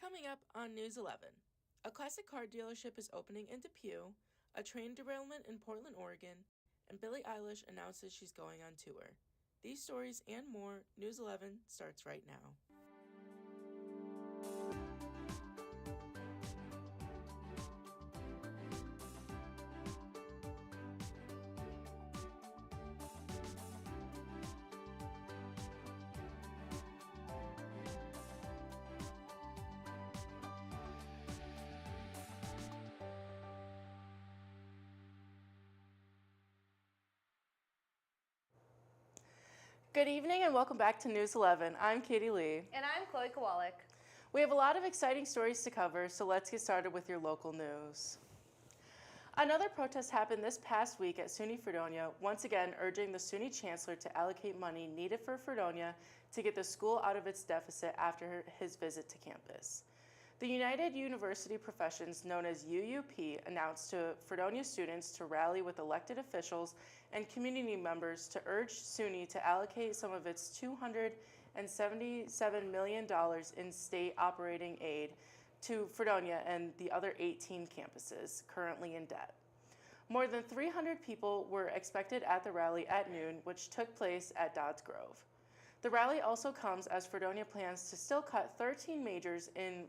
Coming up on News 11, a classic car dealership is opening in Depew, a train derailment in Portland, Oregon, and Billie Eilish announces she's going on tour. These stories and more, News 11 starts right now. Good evening and welcome back to News 11. I'm Katie Lee. And I'm Chloe Kowalik. We have a lot of exciting stories to cover, so let's get started with your local news. Another protest happened this past week at SUNY Fredonia, once again urging the SUNY Chancellor to allocate money needed for Fredonia to get the school out of its deficit after his visit to campus. The United University Professions, known as UUP, announced to Fredonia students to rally with elected officials and community members to urge SUNY to allocate some of its $277 million in state operating aid to Fredonia and the other 18 campuses currently in debt. More than 300 people were expected at the rally at noon, which took place at Dodds Grove. The rally also comes as Fredonia plans to still cut 13 majors in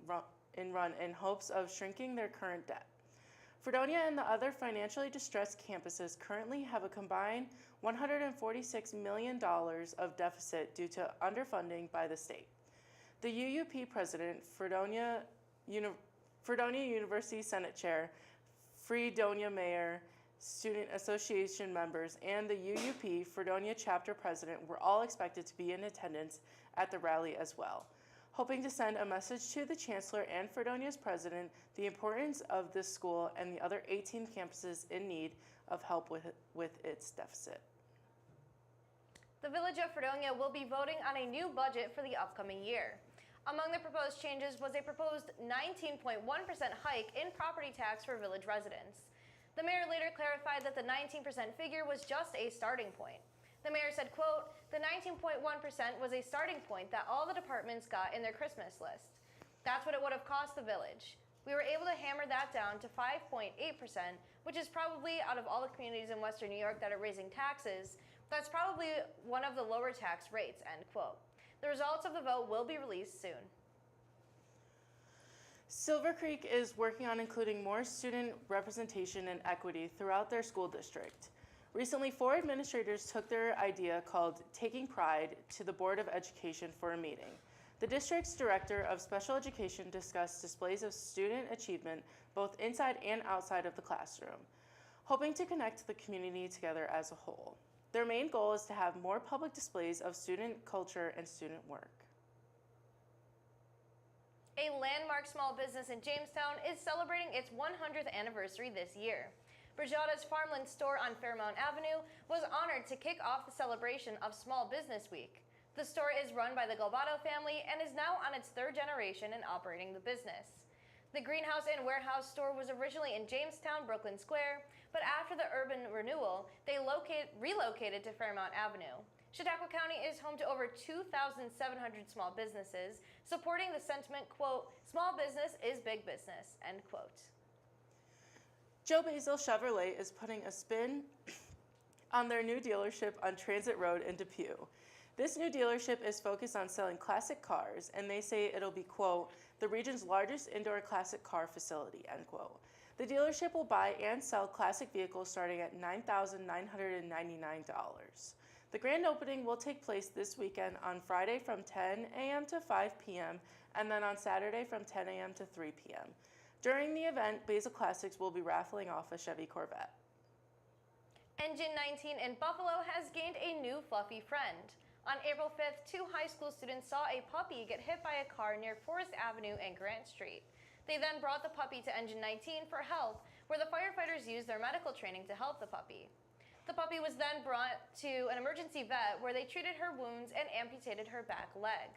hopes of shrinking their current debt. Fredonia and the other financially distressed campuses currently have a combined $146 million of deficit due to underfunding by the state. The UUP president, Fredonia University Senate Chair, Fredonia Mayor, Student Association members, and the UUP Fredonia chapter president were all expected to be in attendance at the rally as well, hoping to send a message to the Chancellor and Fredonia's president the importance of this school and the other 18 campuses in need of help with its deficit. The Village of Fredonia will be voting on a new budget for the upcoming year. Among the proposed changes was a proposed 19.1% hike in property tax for village residents. The mayor later clarified that the 19% figure was just a starting point. The mayor said, quote, "The 19.1% was a starting point that all the departments got in their Christmas list. That's what it would have cost the village. We were able to hammer that down to 5.8%, which is probably, out of all the communities in Western New York that are raising taxes, that's probably one of the lower tax rates," end quote. The results of the vote will be released soon. Silver Creek is working on including more student representation and equity throughout their school district. Recently, 4 administrators took their idea called Taking Pride to the Board of Education for a meeting. The district's director of special education discussed displays of student achievement both inside and outside of the classroom, hoping to connect the community together as a whole. Their main goal is to have more public displays of student culture and student work. A landmark small business in Jamestown is celebrating its 100th anniversary this year. Brigada's Farmland store on Fairmount Avenue was honored to kick off the celebration of Small Business Week. The store is run by the Galbato family and is now on its 3rd generation in operating the business. The greenhouse and warehouse store was originally in Jamestown, Brooklyn Square, but after the urban renewal, they relocated to Fairmount Avenue. Chautauqua County is home to over 2,700 small businesses, supporting the sentiment, quote, "Small business is big business," end quote. Joe Basil Chevrolet is putting a spin on their new dealership on Transit Road in Depew. This new dealership is focused on selling classic cars, and they say it'll be, quote, "the region's largest indoor classic car facility," end quote. The dealership will buy and sell classic vehicles starting at $9,999. The grand opening will take place this weekend on Friday from 10 a.m. to 5 p.m. and then on Saturday from 10 a.m. to 3 p.m. During the event, Basil Classics will be raffling off a Chevy Corvette. Engine 19 in Buffalo has gained a new fluffy friend. On April 5th, 2 high school students saw a puppy get hit by a car near Forest Avenue and Grant Street. They then brought the puppy to Engine 19 for help, where the firefighters used their medical training to help the puppy. The puppy was then brought to an emergency vet where they treated her wounds and amputated her back leg.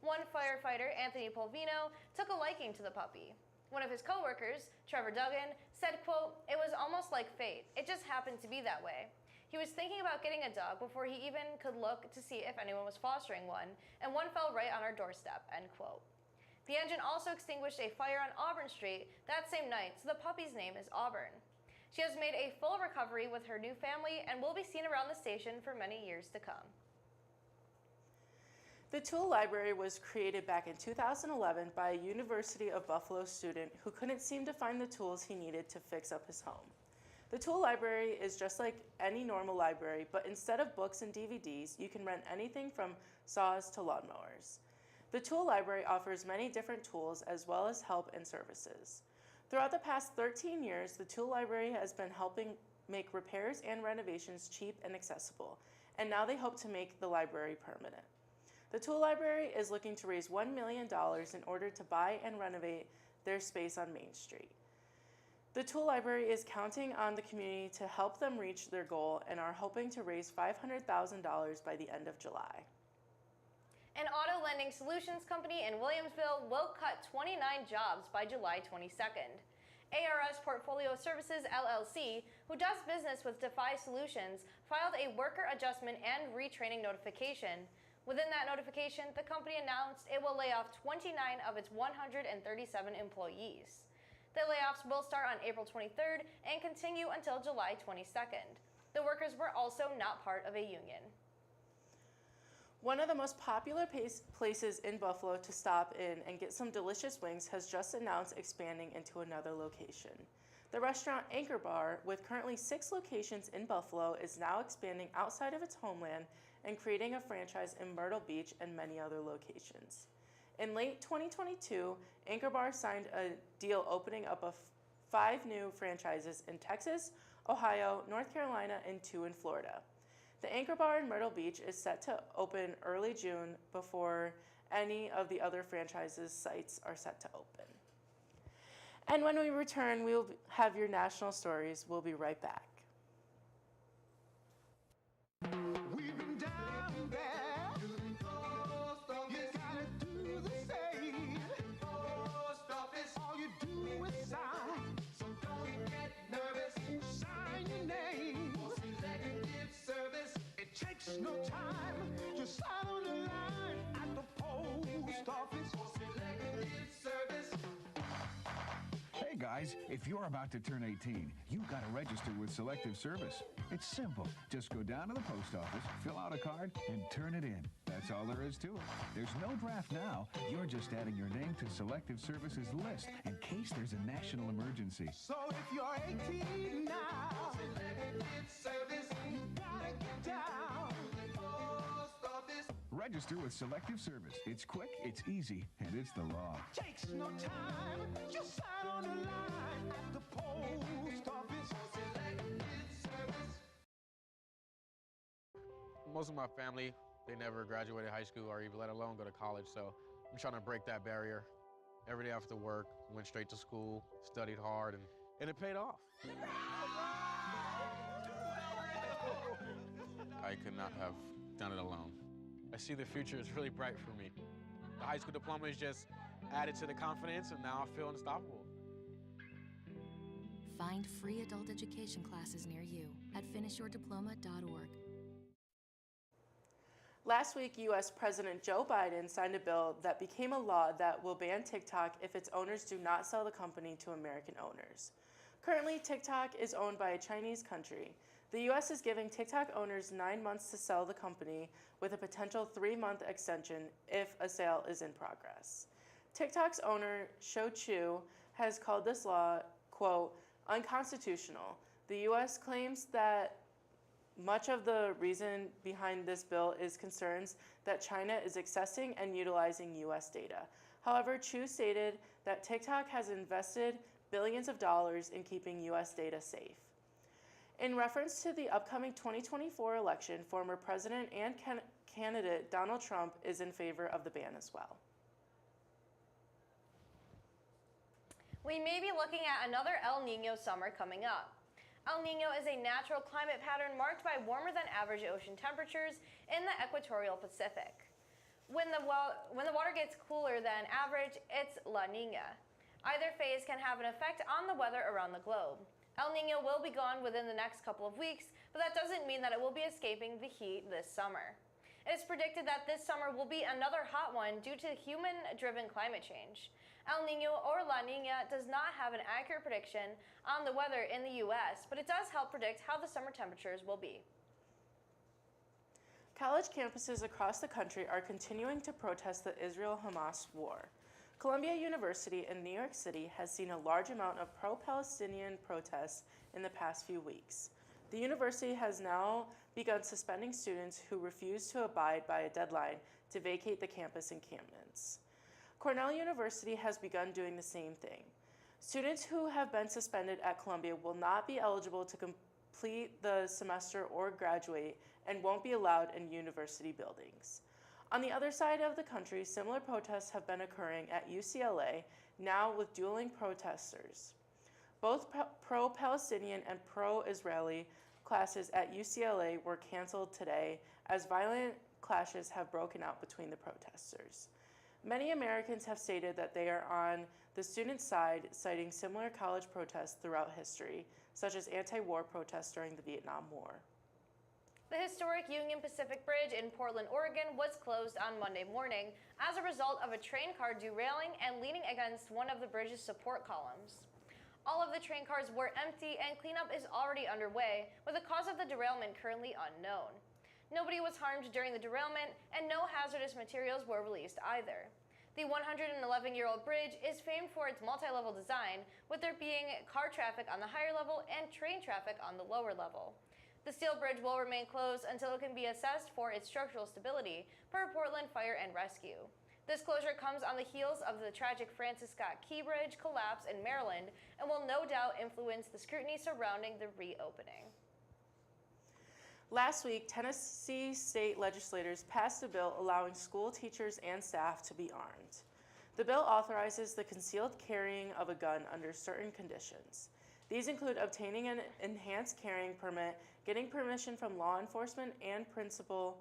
One firefighter, Anthony Polvino, took a liking to the puppy. One of his coworkers, Trevor Duggan, said, quote, "It was almost like fate. It just happened to be that way. He was thinking about getting a dog before he even could look to see if anyone was fostering one, and one fell right on our doorstep," end quote. The engine also extinguished a fire on Auburn Street that same night, so the puppy's name is Auburn. She has made a full recovery with her new family and will be seen around the station for many years to come. The Tool Library was created back in 2011 by a University of Buffalo student who couldn't seem to find the tools he needed to fix up his home. The Tool Library is just like any normal library, but instead of books and DVDs, you can rent anything from saws to lawnmowers. The Tool Library offers many different tools as well as help and services. Throughout the past 13 years, the Tool Library has been helping make repairs and renovations cheap and accessible, and now they hope to make the library permanent. The Tool Library is looking to raise $1 million in order to buy and renovate their space on Main Street. The Tool Library is counting on the community to help them reach their goal and are hoping to raise $500,000 by the end of July. An auto lending solutions company in Williamsville will cut 29 jobs by July 22nd. ARS Portfolio Services LLC, who does business with Defy Solutions, filed a worker adjustment and retraining notification. Within that notification, the company announced it will lay off 29 of its 137 employees. The layoffs will start on April 23rd and continue until July 22nd. The workers were also not part of a union. One of the most popular places in Buffalo to stop in and get some delicious wings has just announced expanding into another location. The restaurant Anchor Bar, with currently 6 locations in Buffalo, is now expanding outside of its homeland and creating a franchise in Myrtle Beach and many other locations. In late 2022, Anchor Bar signed a deal opening up of 5 new franchises in Texas, Ohio, North Carolina, and 2 in Florida. The Anchor Bar in Myrtle Beach is set to open early June before any of the other franchises' sites are set to open. And when we return, we will have your national stories. We'll be right back. We've been down there. You gotta do the same. All you do is sign. So don't get nervous. Sign your name. Selective service. It takes no time. Just sign on the line at the post office. Selective service. Hey guys, if you're about to turn 18, you've got to register with Selective Service. It's simple. Just go down to the post office, fill out a card, and turn it in. That's all there is to it. There's no draft now. You're just adding your name to Selective Service's list in case there's a national emergency. So if you're 18 now, Selective Service, you gotta get down to the post office. Register with Selective Service. It's quick, it's easy, and it's the law. Takes no time. Just sign on the line at the post office. Selective Service. Most of my family, they never graduated high school or even let alone go to college, so I'm trying to break that barrier. Every day after work, went straight to school, studied hard, and it paid off. I could not have done it alone. I see the future is really bright for me. The high school diploma is just added to the confidence, and now I feel unstoppable. Find free adult education classes near you at finishyourdiploma.org. Last week, U.S. President Joe Biden signed a bill that became a law that will ban TikTok if its owners do not sell the company to American owners. Currently, TikTok is owned by a Chinese country. The U.S. is giving TikTok owners 9 months to sell the company, with a potential 3-month extension if a sale is in progress. TikTok's owner, Shou Chew, has called this law, quote, unconstitutional. The U.S. claims that much of the reason behind this bill is concerns that China is accessing and utilizing U.S. data. However, Chew stated that TikTok has invested billions of dollars in keeping U.S. data safe. In reference to the upcoming 2024 election, former President and candidate Donald Trump is in favor of the ban as well. We may be looking at another El Nino summer coming up. El Nino is a natural climate pattern marked by warmer than average ocean temperatures in the equatorial Pacific. When the water gets cooler than average, it's La Nina. Either phase can have an effect on the weather around the globe. El Nino will be gone within the next couple of weeks, but that doesn't mean that it will be escaping the heat this summer. It is predicted that this summer will be another hot one due to human-driven climate change. El Nino or La Nina does not have an accurate prediction on the weather in the U.S., but it does help predict how the summer temperatures will be. College campuses across the country are continuing to protest the Israel-Hamas war. Columbia University in New York City has seen a large amount of pro-Palestinian protests in the past few weeks. The university has now begun suspending students who refuse to abide by a deadline to vacate the campus encampments. Cornell University has begun doing the same thing. Students who have been suspended at Columbia will not be eligible to complete the semester or graduate and won't be allowed in university buildings. On the other side of the country, similar protests have been occurring at UCLA, now with dueling protesters. Both pro-Palestinian and pro-Israeli classes at UCLA were canceled today as violent clashes have broken out between the protesters. Many Americans have stated that they are on the student side, citing similar college protests throughout history, such as anti-war protests during the Vietnam War. The historic Union Pacific Bridge in Portland, Oregon was closed on Monday morning as a result of a train car derailing and leaning against one of the bridge's support columns. All of the train cars were empty and cleanup is already underway, with the cause of the derailment currently unknown. Nobody was harmed during the derailment and no hazardous materials were released either. The 111-year-old bridge is famed for its multi-level design, with there being car traffic on the higher level and train traffic on the lower level. The steel bridge will remain closed until it can be assessed for its structural stability, per Portland Fire and Rescue. This closure comes on the heels of the tragic Francis Scott Key Bridge collapse in Maryland and will no doubt influence the scrutiny surrounding the reopening. Last week, Tennessee state legislators passed a bill allowing school teachers and staff to be armed. The bill authorizes the concealed carrying of a gun under certain conditions. These include obtaining an enhanced carrying permit, getting permission from law enforcement and principal,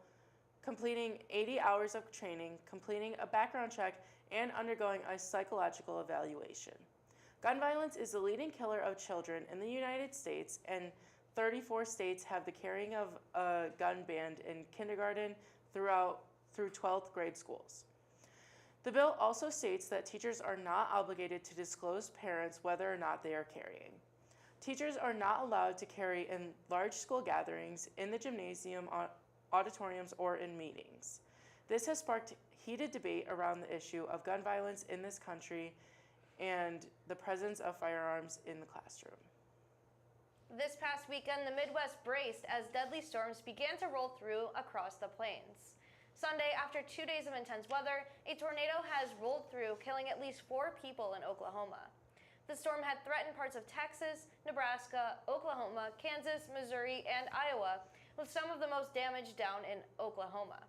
completing 80 hours of training, completing a background check, and undergoing a psychological evaluation. Gun violence is the leading killer of children in the United States, and 34 states have the carrying of a gun banned in kindergarten through 12th grade schools. The bill also states that teachers are not obligated to disclose parents whether or not they are carrying. Teachers are not allowed to carry in large school gatherings, in the gymnasium, auditoriums, or in meetings. This has sparked heated debate around the issue of gun violence in this country and the presence of firearms in the classroom. This past weekend, the Midwest braced as deadly storms began to roll through across the plains. Sunday, after 2 days of intense weather, a tornado has rolled through, killing at least 4 people in Oklahoma. The storm had threatened parts of Texas, Nebraska, Oklahoma, Kansas, Missouri, and Iowa, with some of the most damage down in Oklahoma.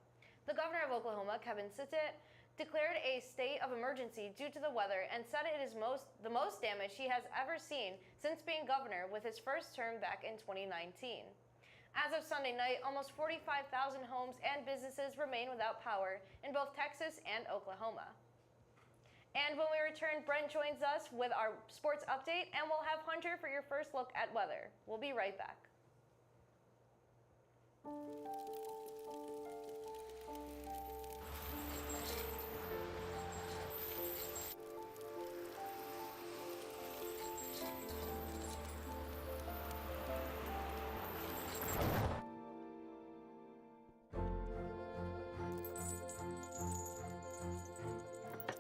The governor of Oklahoma, Kevin Stitt, declared a state of emergency due to the weather and said it is the most damage he has ever seen since being governor with his first term back in 2019. As of Sunday night, almost 45,000 homes and businesses remain without power in both Texas and Oklahoma. And when we return, Brent joins us with our sports update, and we'll have Hunter for your first look at weather. We'll be right back.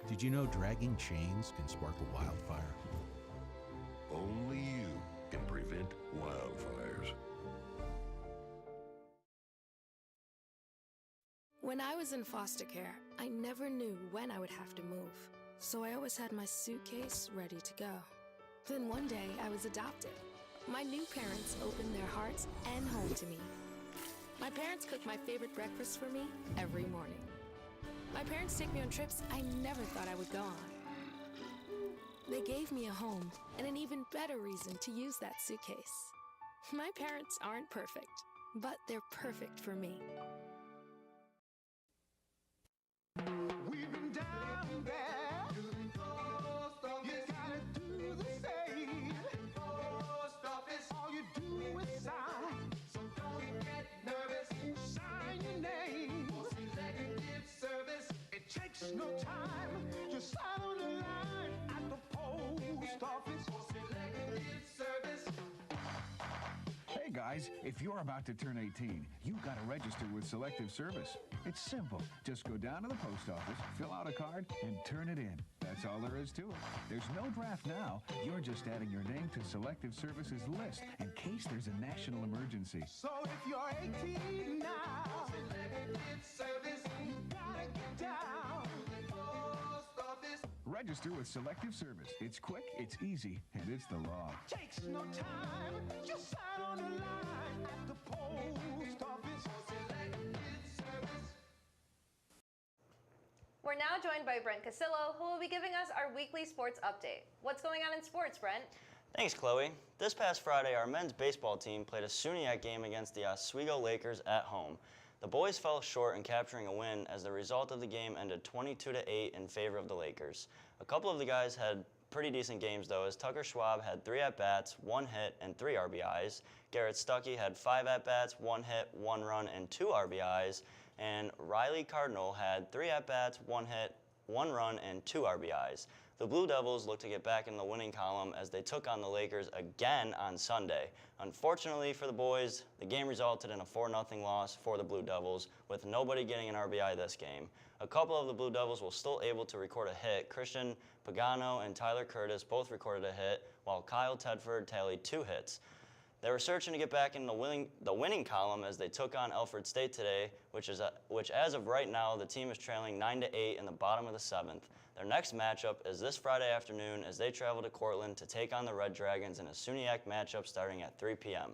Did you know dragging chains can spark a wildfire? Only you can prevent wildfires. When I was in foster care, I never knew when I would have to move, so I always had my suitcase ready to go. Then one day, I was adopted. My new parents opened their hearts and home to me. My parents cook my favorite breakfast for me every morning. My parents take me on trips I never thought I would go on. They gave me a home and an even better reason to use that suitcase. My parents aren't perfect, but they're perfect for me. We've been down there. You gotta do the same. All you do is sign. So don't get nervous. Sign your name. guys, if you're about to turn 18, you've got to register with Selective Service. It's simple. Just go down to the post office, fill out a card, and turn it in. That's all there is to it. There's no draft now. You're just adding your name to Selective Service's list in case there's a national emergency. So if you're 18 now, Selective Service, you gotta get down. Post office Register with Selective Service. It's quick, it's easy, and it's the law. takes no time. Just sign on the line at the post office. Selective Service. We're now joined by Brent Casillo, who will be giving us our weekly sports update. What's going on in sports, Brent? Thanks, Chloe. This past Friday, our men's baseball team played a SUNYAC game against the Oswego Lakers at home. The boys fell short in capturing a win as the result of the game ended 22-8 in favor of the Lakers. A couple of the guys had pretty decent games, though, as Tucker Schwab had 3 at-bats, 1 hit, and 3 RBIs. Garrett Stuckey had 5 at-bats, 1 hit, 1 run, and 2 RBIs. And Riley Cardinal had 3 at-bats, 1 hit, 1 run, and 2 RBIs. The Blue Devils look to get back in the winning column as they took on the Lakers again on Sunday. Unfortunately for the boys, the game resulted in a 4-0 loss for the Blue Devils, with nobody getting an RBI this game. A couple of the Blue Devils were still able to record a hit. Christian Pagano and Tyler Curtis both recorded a hit, while Kyle Tedford tallied 2 hits. They were searching to get back in the winning column as they took on Alfred State today, which as of right now, the team is trailing 9-8 in the bottom of the 7th. Their next matchup is this Friday afternoon as they travel to Cortland to take on the Red Dragons in a SUNYAC matchup starting at 3 p.m.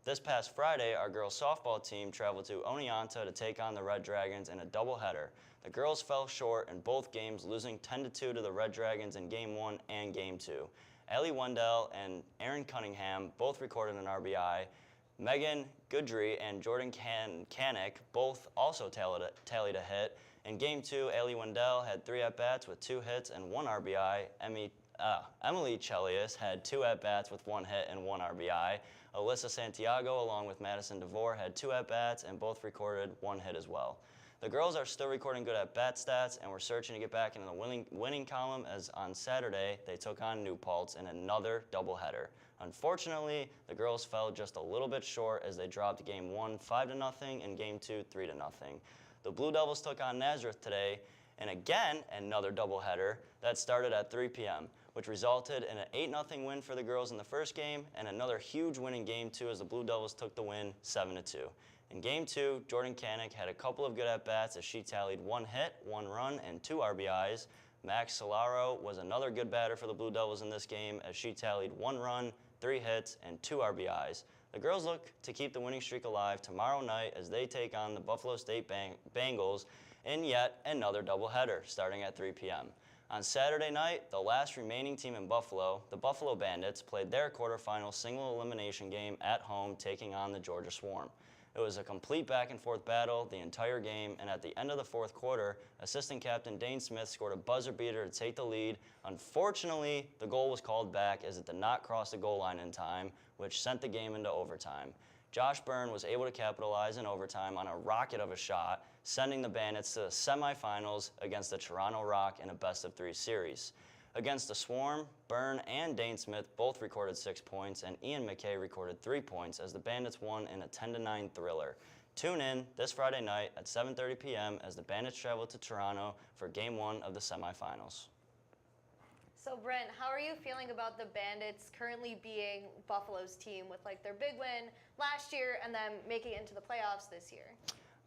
This past Friday, our girls softball team traveled to Oneonta to take on the Red Dragons in a doubleheader. The girls fell short in both games, losing 10-2 to the Red Dragons in Game 1 and Game 2. Ellie Wendell and Aaron Cunningham both recorded an RBI. Megan Goodry and Jordan Kanik both also tallied a hit. In Game 2, Ellie Wendell had 3 at-bats with 2 hits and 1 RBI. Emily Chelius had 2 at-bats with 1 hit and 1 RBI. Alyssa Santiago, along with Madison DeVore, had 2 at-bats and both recorded 1 hit as well. The girls are still recording good at-bat stats, and we're searching to get back into the winning column as on Saturday they took on New Paltz in another doubleheader. Unfortunately, the girls fell just a little bit short as they dropped Game 1 5-0 and Game 2 3-0. The Blue Devils took on Nazareth today, and again another doubleheader that started at 3 p.m., which resulted in an 8-0 win for the girls in the first game and another huge win in Game 2 as the Blue Devils took the win 7-2. In Game 2, Jordan Kanik had a couple of good at-bats as she tallied 1 hit, 1 run, and 2 RBIs. Max Solaro was another good batter for the Blue Devils in this game as she tallied 1 run, 3 hits, and 2 RBIs. The girls look to keep the winning streak alive tomorrow night as they take on the Buffalo State Bengals in yet another doubleheader starting at 3 p.m. On Saturday night, the last remaining team in Buffalo, the Buffalo Bandits, played their quarterfinal single elimination game at home taking on the Georgia Swarm. It was a complete back-and-forth battle the entire game, and at the end of the 4th quarter, assistant captain Dane Smith scored a buzzer beater to take the lead. Unfortunately, the goal was called back as it did not cross the goal line in time, which sent the game into overtime. Josh Byrne was able to capitalize in overtime on a rocket of a shot, sending the Bandits to the semifinals against the Toronto Rock in a best-of-3 series. Against the Swarm, Byrne and Dane Smith both recorded 6 points, and Ian McKay recorded 3 points as the Bandits won in a 10-9 thriller. Tune in this Friday night at 7:30 p.m. as the Bandits travel to Toronto for Game 1 of the semifinals. So Brent, how are you feeling about the Bandits currently being Buffalo's team with like their big win last year and then making it into the playoffs this year?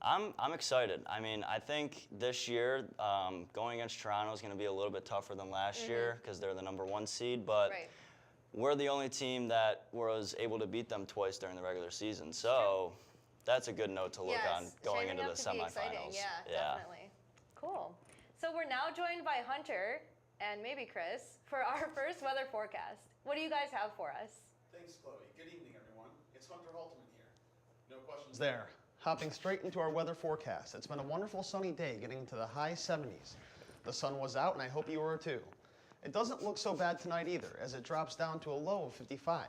I'm excited. I mean, I think this year going against Toronto is going to be a little bit tougher than last year because they're the #1 seed, but we're the only team that was able to beat them twice during the regular season. So that's a good note to look on going into the semifinals. Yeah, definitely. Cool. So we're now joined by Hunter and maybe Chris for our first weather forecast. What do you guys have for us? Thanks, Chloe. Good evening, everyone. It's Hunter Halterman here. No questions there. Hopping straight into our weather forecast. It's been a wonderful sunny day getting into the high 70s. The sun was out and I hope you were too. It doesn't look so bad tonight either as it drops down to a low of 55.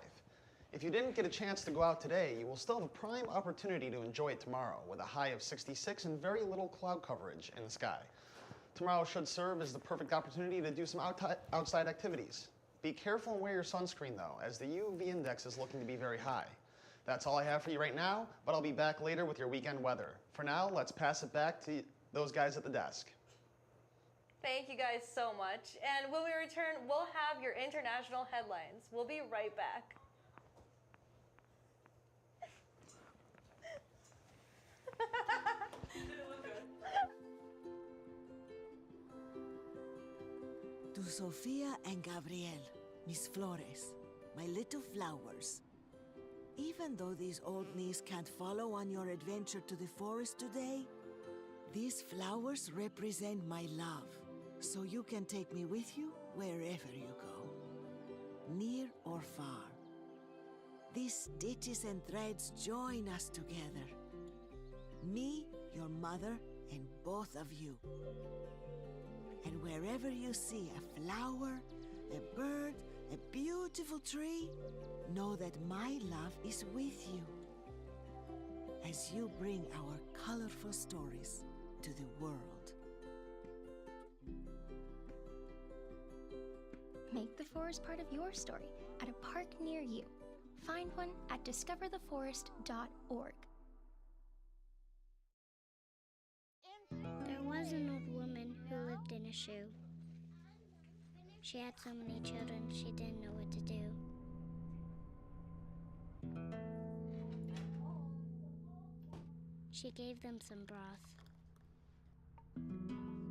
If you didn't get a chance to go out today, you will still have a prime opportunity to enjoy it tomorrow with a high of 66 and very little cloud coverage in the sky. Tomorrow should serve as the perfect opportunity to do some outside activities. Be careful and wear your sunscreen though, as the UV index is looking to be very high. That's all I have for you right now, but I'll be back later with your weekend weather. For now, let's pass it back to those guys at the desk. Thank you guys so much. And when we return, we'll have your international headlines. We'll be right back. To Sofia and Gabriel, Miss Flores, my little flowers. Even though these old knees can't follow on your adventure to the forest today, these flowers represent my love, so you can take me with you wherever you go, near or far. These stitches and threads join us together. Me, your mother, and both of you. And wherever you see a flower, a bird, a beautiful tree, know that my love is with you as you bring our colorful stories to the world. Make the forest part of your story at a park near you. Find one at discovertheforest.org. There was an old woman who lived in a shoe. She had so many children, she didn't know what to do. She gave them some broth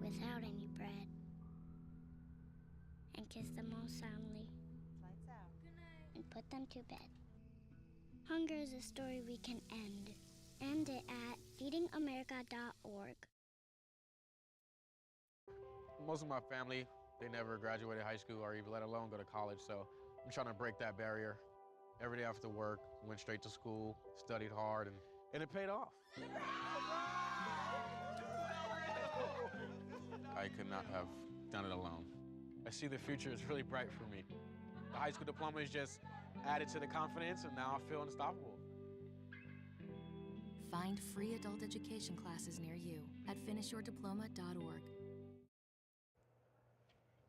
without any bread and kissed them all soundly and put them to bed. Hunger is a story we can end. End it at feedingamerica.org. Most of my family, they never graduated high school or even let alone go to college, so I'm trying to break that barrier. Every day after work, went straight to school, studied hard, and it paid off. I could not have done it alone. I see the future is really bright for me. The high school diploma is just added to the confidence, and now I feel unstoppable. Find free adult education classes near you at finishyourdiploma.org.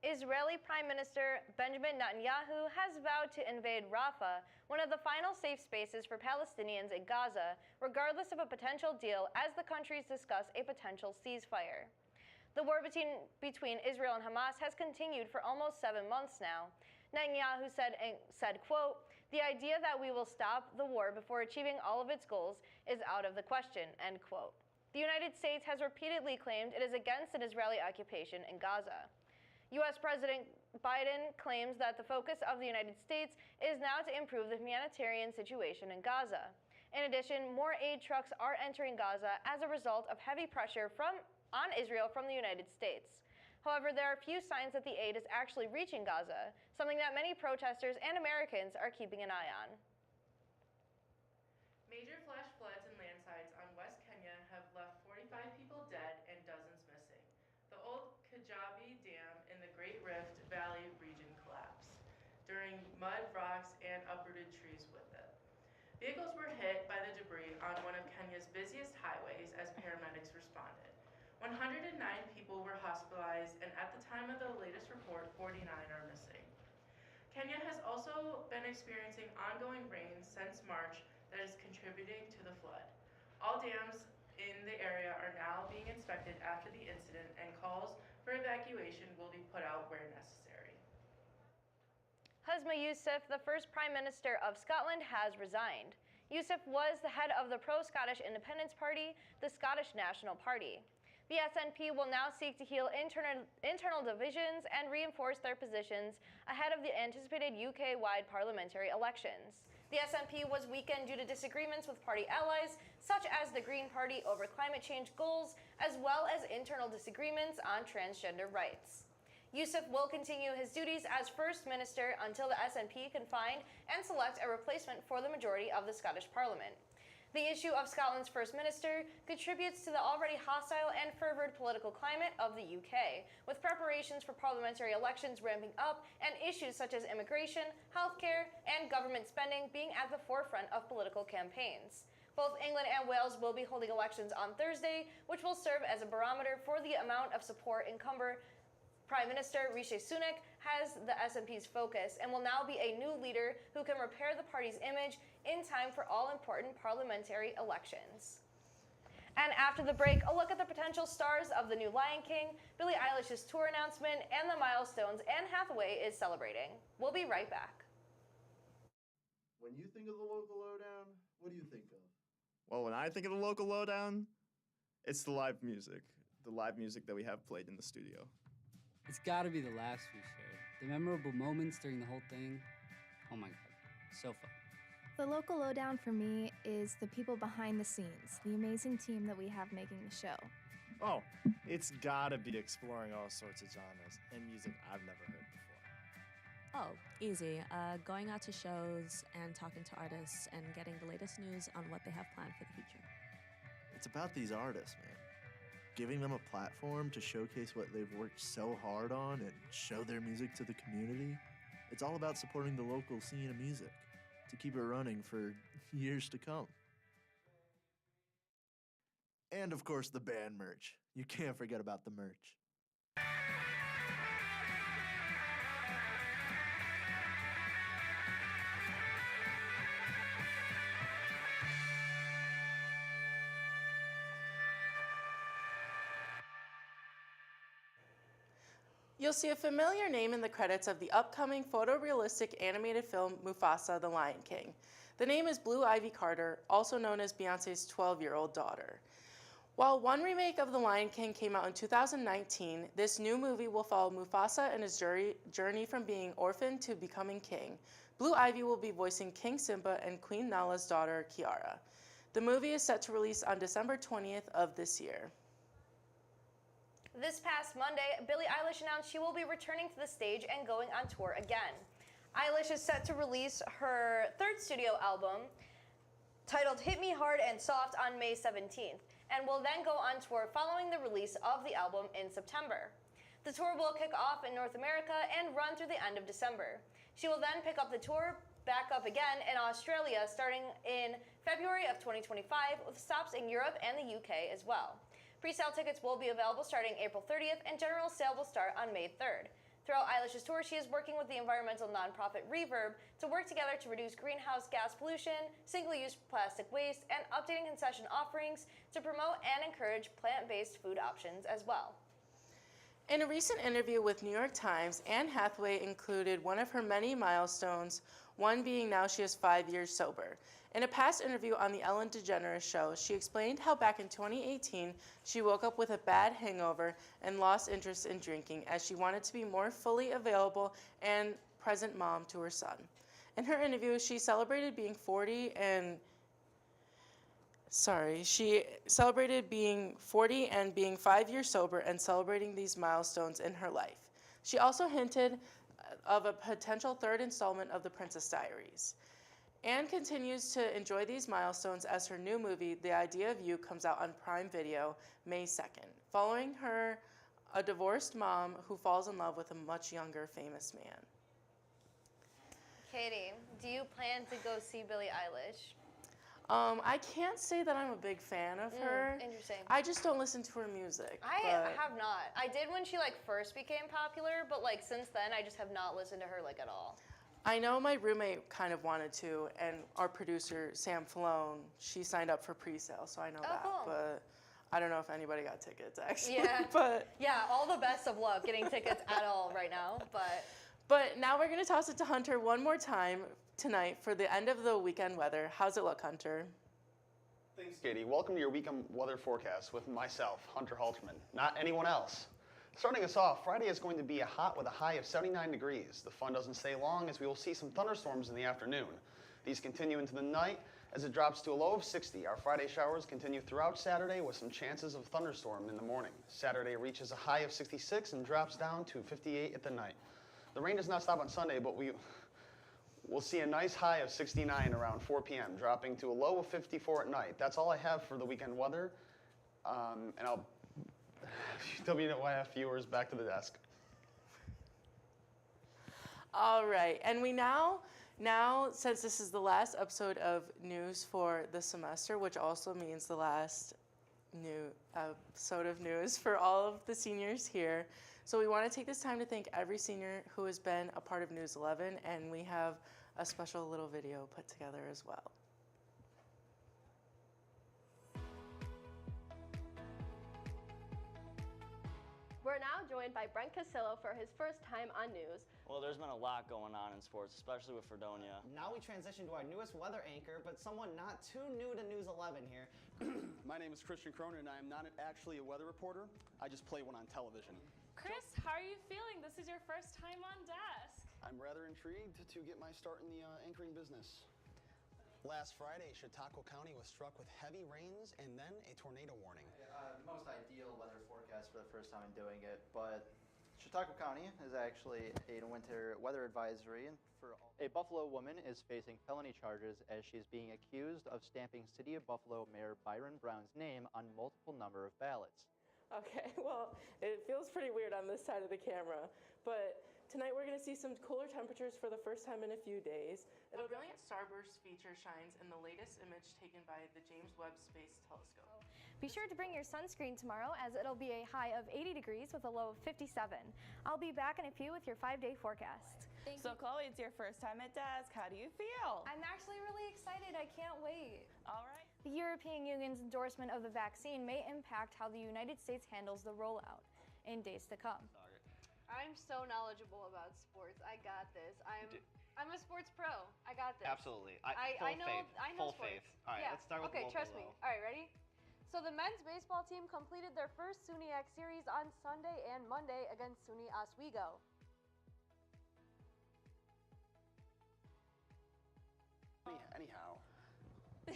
Israeli Prime Minister Benjamin Netanyahu has vowed to invade Rafah, one of the final safe spaces for Palestinians in Gaza, regardless of a potential deal as the countries discuss a potential ceasefire. The war between Israel and Hamas has continued for almost 7 months now. Netanyahu said, quote, "The idea that we will stop the war before achieving all of its goals is out of the question," end quote. The United States has repeatedly claimed it is against an Israeli occupation in Gaza. U.S. President Biden claims that the focus of the United States is now to improve the humanitarian situation in Gaza. In addition, more aid trucks are entering Gaza as a result of heavy pressure on Israel from the United States. However, there are few signs that the aid is actually reaching Gaza, something that many protesters and Americans are keeping an eye on. Major flash floods and landslides on West Kenya have left 45 people dead and dozens missing. The old Kajabi Dam in the Great Rift Valley region collapsed during mud, rocks, and uprooted trees with it. Vehicles were hit by the debris on one of Kenya's busiest highways as paramedics responded. 109 people were hospitalized, and at the time of the latest report, 49 are missing. Kenya has also been experiencing ongoing rain since March that is contributing to the flood. All dams in the area are now being inspected after the incident, and calls for evacuation will be put out where necessary. Husma Yousaf, the first Prime Minister of Scotland, has resigned. Yousaf was the head of the pro-Scottish Independence Party, the Scottish National Party. The SNP will now seek to heal internal divisions and reinforce their positions ahead of the anticipated UK-wide parliamentary elections. The SNP was weakened due to disagreements with party allies, such as the Green Party over climate change goals, as well as internal disagreements on transgender rights. Yousaf will continue his duties as First Minister until the SNP can find and select a replacement for the majority of the Scottish Parliament. The issue of Scotland's First Minister contributes to the already hostile and fervid political climate of the UK, with preparations for parliamentary elections ramping up and issues such as immigration, healthcare, and government spending being at the forefront of political campaigns. Both England and Wales will be holding elections on Thursday, which will serve as a barometer for the amount of support incumbent Prime Minister Rishi Sunak has the SNP's focus and will now be a new leader who can repair the party's image in time for all important parliamentary elections. And after the break, a look at the potential stars of the new Lion King, Billie Eilish's tour announcement, and the milestones Anne Hathaway is celebrating. We'll be right back. When you think of the local lowdown, what do you think of? Well, when I think of the local lowdown, it's the live music that we have played in the studio. It's gotta be the laughs we shared, the memorable moments during the whole thing. Oh my god, so fun. The local lowdown for me is the people behind the scenes, the amazing team that we have making the show. Oh, it's gotta be exploring all sorts of genres and music I've never heard before. Oh, easy. Going out to shows and talking to artists and getting the latest news on what they have planned for the future. It's about these artists, man. Giving them a platform to showcase what they've worked so hard on and show their music to the community. It's all about supporting the local scene of music to keep it running for years to come. And of course, the band merch. You can't forget about the merch. You'll see a familiar name in the credits of the upcoming photorealistic animated film Mufasa: The Lion King. The name is Blue Ivy Carter, also known as Beyoncé's 12-year-old daughter. While one remake of The Lion King came out in 2019, this new movie will follow Mufasa and his journey from being orphaned to becoming king. Blue Ivy will be voicing King Simba and Queen Nala's daughter, Kiara. The movie is set to release on December 20th of this year. This past Monday, Billie Eilish announced she will be returning to the stage and going on tour again. Eilish is set to release her third studio album, titled Hit Me Hard and Soft, on May 17th, and will then go on tour following the release of the album in September. The tour will kick off in North America and run through the end of December. She will then pick up the tour back up again in Australia starting in February of 2025, with stops in Europe and the UK as well. Pre-sale tickets will be available starting April 30th, and general sale will start on May 3rd. Throughout Eilish's tour, she is working with the environmental nonprofit Reverb to work together to reduce greenhouse gas pollution, single-use plastic waste, and updating concession offerings to promote and encourage plant-based food options as well. In a recent interview with New York Times, Anne Hathaway included one of her many milestones, one being now she is 5 years sober. In a past interview on the Ellen DeGeneres Show, she explained how back in 2018, she woke up with a bad hangover and lost interest in drinking as she wanted to be more fully available and present mom to her son. In her interview, she celebrated being 40 and being 5 years sober and celebrating these milestones in her life. She also hinted of a potential third installment of The Princess Diaries. Anne continues to enjoy these milestones as her new movie, The Idea of You, comes out on Prime Video May 2nd, following her a divorced mom who falls in love with a much younger famous man. Katie, do you plan to go see Billie Eilish? I can't say that I'm a big fan of her. Interesting. I just don't listen to her music. I have not. I did when she first became popular, but since then I just have not listened to her at all. I know my roommate kind of wanted to, and our producer, Sam Falone, she signed up for pre-sale, so I know that. Cool. But I don't know if anybody got tickets, actually. Yeah, yeah, all the best of luck getting tickets at all right now. But now we're going to toss it to Hunter one more time tonight for the end of the weekend weather. How's it look, Hunter? Thanks, Katie. Welcome to your weekend weather forecast with myself, Hunter Halterman, not anyone else. Starting us off, Friday is going to be hot with a high of 79 degrees. The fun doesn't stay long as we will see some thunderstorms in the afternoon. These continue into the night as it drops to a low of 60. Our Friday showers continue throughout Saturday with some chances of thunderstorm in the morning. Saturday reaches a high of 66 and drops down to 58 at the night. The rain does not stop on Sunday, but we'll see a nice high of 69 around 4 p.m., dropping to a low of 54 at night. That's all I have for the weekend weather, and I'll WYF viewers, back to the desk. All right, and we now, since this is the last episode of news for the semester, which also means the last new episode of news for all of the seniors here, So we want to take this time to thank every senior who has been a part of News 11, and we have a special little video put together as well. We're now joined by Brent Casillo for his first time on news. Well, there's been a lot going on in sports, especially with Fredonia. Now we transition to our newest weather anchor, but someone not too new to News 11 here. My name is Christian Cronin, and I am not actually a weather reporter. I just play one on television. Chris, how are you feeling? This is your first time on desk. I'm rather intrigued to get my start in the anchoring business. Last Friday, Chautauqua County was struck with heavy rains and then a tornado warning. Most ideal weather forecast for the first time in doing it, but Chautauqua County is actually in a winter weather advisory for a Buffalo woman is facing felony charges as she's being accused of stamping City of Buffalo Mayor Byron Brown's name on multiple number of ballots. Okay, well, it feels pretty weird on this side of the camera, but tonight we're going to see some cooler temperatures for the first time in a few days. A brilliant starburst feature shines in the latest image taken by the James Webb Space Telescope. Be sure to bring your sunscreen tomorrow as it'll be a high of 80 degrees with a low of 57. I'll be back in a few with your 5-day forecast. So Chloe, it's your first time at desk. How do you feel? I'm actually really excited. I can't wait. All right. The European Union's endorsement of the vaccine may impact how the United States handles the rollout in days to come. I'm so knowledgeable about sports. I got this. I'm a sports pro. I got this. Absolutely. I know Full sports. faith. All right, Yeah. let's start with Okay, the local trust me. though. All right, ready? So the men's baseball team completed their first SUNYAC series on Sunday and Monday against SUNY Oswego. Anyhow, it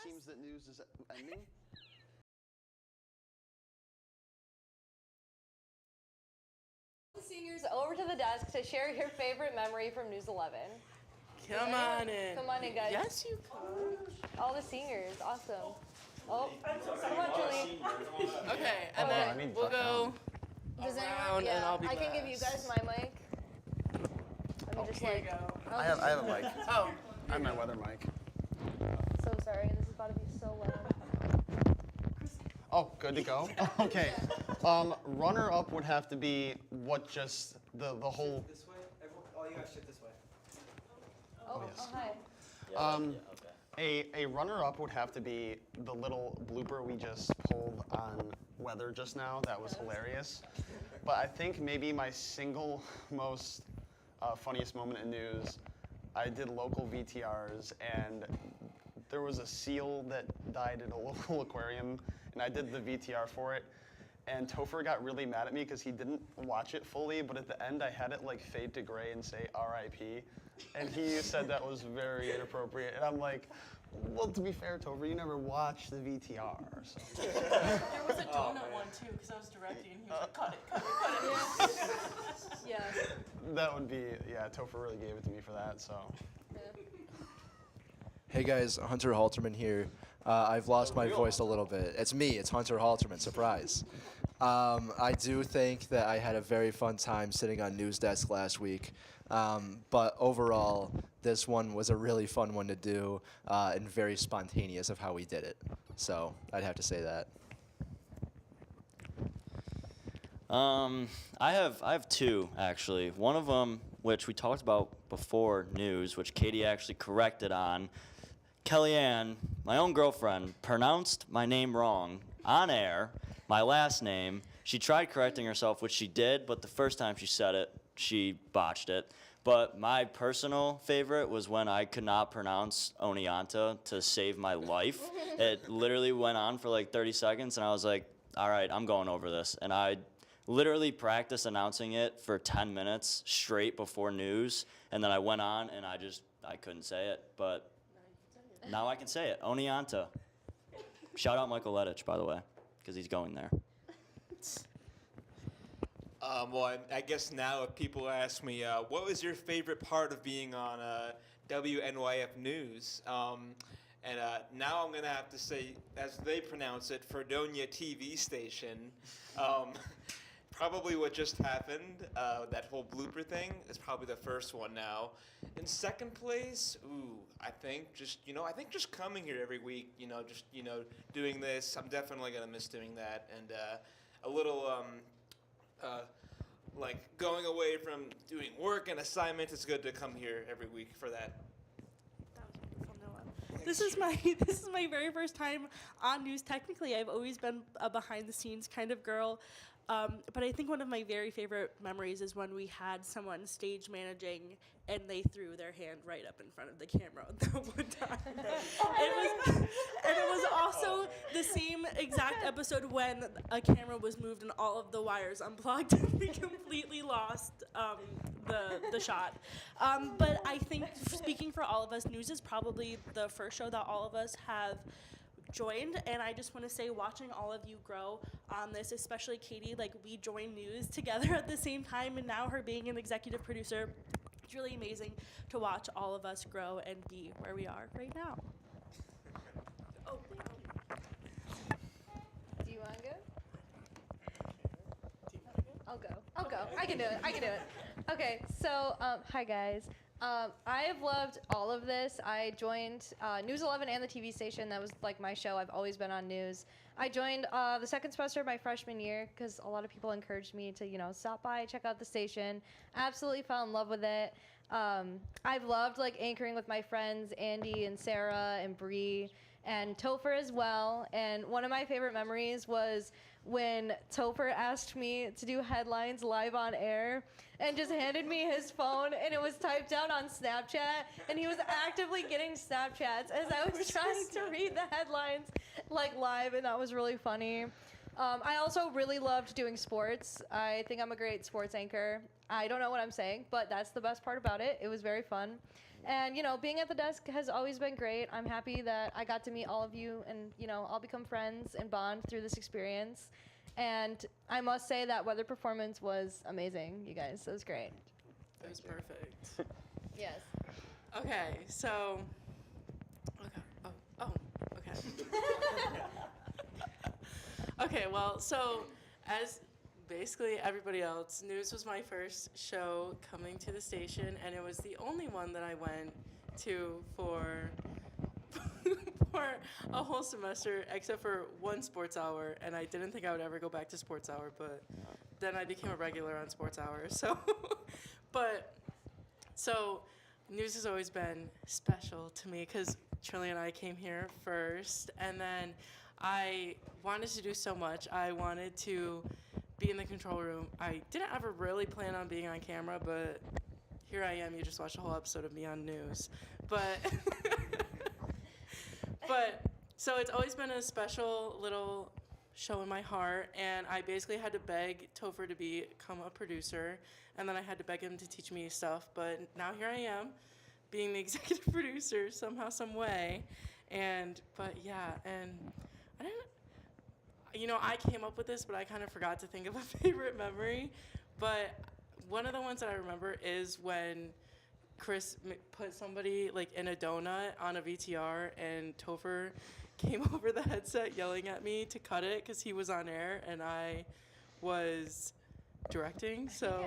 seems that news is ending. The seniors over to the desk to share your favorite memory from News 11. Come on in. Come on in, guys. Yes, you can. All the seniors, awesome. Oh, come on, Julie. Okay, and then we'll go Does around anyone? and I'll be I can give you guys my mic. Let me just like. I have a mic. Oh. I have my weather mic. So sorry, this is about to be so loud. Oh, good to go? Okay. Runner-up would have to be what just the whole... This way? All you guys sit this way. Oh, yes. hi. A runner-up would have to be the little blooper we just pulled on weather just now. That was hilarious. But I think maybe my single most funniest moment in news, I did local VTRs, and there was a seal that died at a local aquarium, and I did the VTR for it. And Topher got really mad at me because he didn't watch it fully, but at the end I had it like fade to gray and say R.I.P. And he said that was very inappropriate. And I'm like, well, to be fair, Topher, you never watched the VTR. So. There was a donut one too, because I was directing, and he was like, cut it. Yeah. That would be, yeah, Topher really gave it to me for that, so. Hey guys, Hunter Halterman here. I've lost my voice a little bit. It's me, it's Hunter Halterman, surprise. I do think that I had a very fun time sitting on News Desk last week. But overall, this one was a really fun one to do and very spontaneous of how we did it. So I'd have to say that. I have two, actually. One of them, which we talked about before news, which Katie actually corrected on. Kellyanne, my own girlfriend, pronounced my name wrong on air, my last name. She tried correcting herself, which she did, but the first time she said it, she botched it. But my personal favorite was when I could not pronounce Oneonta to save my life. It literally went on for like 30 seconds, and I was like, all right, I'm going over this. And I literally practiced announcing it for 10 minutes straight before news, and then I went on, and I couldn't say it, but now I can say it, Oneonta. Shout out Michael Lettich, by the way, because he's going there. Well, I guess now if people ask me, what was your favorite part of being on WNYF News? And now I'm going to have to say, as they pronounce it, Fredonia TV station. Probably what just happened, that whole blooper thing, is probably the first one now. In second place, I think just coming here every week, doing this, I'm definitely going to miss doing that. And a little like going away from doing work and assignments. It's good to come here every week for that. This is my very first time on news. Technically, I've always been a behind the scenes kind of girl. But I think one of my very favorite memories is when we had someone stage managing and they threw their hand right up in front of the camera that one time. And it was also the same exact episode when a camera was moved and all of the wires unplugged and we completely lost the shot. But I think, speaking for all of us, news is probably the first show that all of us have joined, and I just want to say, watching all of you grow on this, especially Katie, like we joined news together at the same time, and now her being an executive producer, it's really amazing to watch all of us grow and be where we are right now. Oh, do you want to go? I'll go. I can do it. Okay, so hi guys. I have loved all of this. I joined News 11 and the TV station. That was like my show. I've always been on news. I joined the second semester of my freshman year because a lot of people encouraged me to, stop by, check out the station. Absolutely fell in love with it. I've loved like anchoring with my friends Andy and Sarah and Bree and Topher as well. And one of my favorite memories was when Topher asked me to do headlines live on air and just handed me his phone, and it was typed out on Snapchat, and he was actively getting Snapchats as I was trying to read the headlines like live, and that was really funny. I also really loved doing sports. I think I'm a great sports anchor. I don't know what I'm saying, but that's the best part about it. It was very fun. And, being at the desk has always been great. I'm happy that I got to meet all of you and, all become friends and bond through this experience. And I must say that weather performance was amazing, you guys. It was great. It was perfect. Yes. Okay, so. Okay. Okay, well, so as basically everybody else, news was my first show coming to the station, and it was the only one that I went to for a whole semester, except for one sports hour, and I didn't think I would ever go back to sports hour, but then I became a regular on sports hour, so news has always been special to me because Trilly and I came here first, and then I wanted to do so much. I wanted to be in the control room. I didn't ever really plan on being on camera, but here I am. You just watched a whole episode of me on news. But so it's always been a special little show in my heart, and I basically had to beg Topher to become a producer, and then I had to beg him to teach me stuff, but now here I am, being the executive producer somehow, some way, but yeah, and I didn't, I came up with this, but I kind of forgot to think of a favorite memory, but one of the ones that I remember is when Chris put somebody like in a donut on a VTR, and Topher came over the headset yelling at me to cut it because he was on air and I was directing. So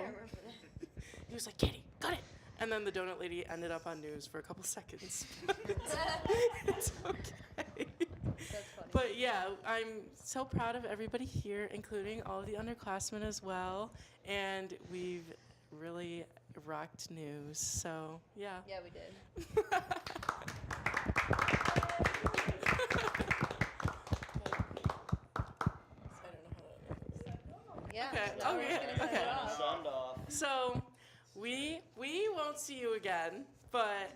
he was like, "Katie, cut it!" And then the donut lady ended up on news for a couple seconds. It's okay. But yeah, I'm so proud of everybody here, including all of the underclassmen as well. And we've really rocked news. So yeah. Yeah, we did. Yeah. Okay. Okay. So we won't see you again, but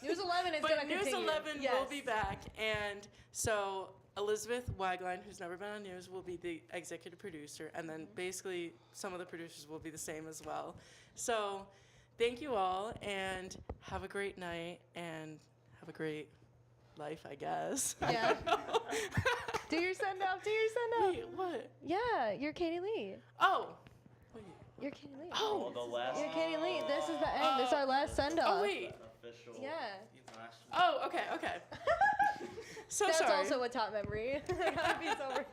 News 11 is going to continue. News 11 yes. will be back, and so Elizabeth Wagline, who's never been on news, will be the executive producer, and then basically some of the producers will be the same as well. So thank you all, and have a great night, and have a great life, I guess. Yeah. Do your send off. Wait, what? Yeah, you're Katie Lee. Oh. Wait. You're Katie Lee. Oh, the last. You're Katie Lee. This is the end. This is our last send off. Oh, wait. Official. Yeah. Oh, okay. So That's sorry. also a top memory. Gotta be sober.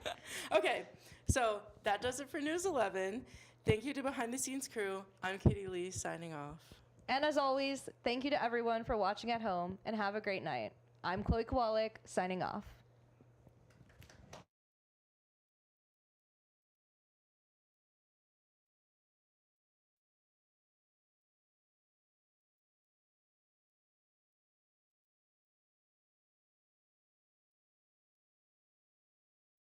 Okay, so that does it for News 11. Thank you to Behind the Scenes crew. I'm Katie Lee signing off. And as always, thank you to everyone for watching at home, and have a great night. I'm Chloe Kowalik signing off.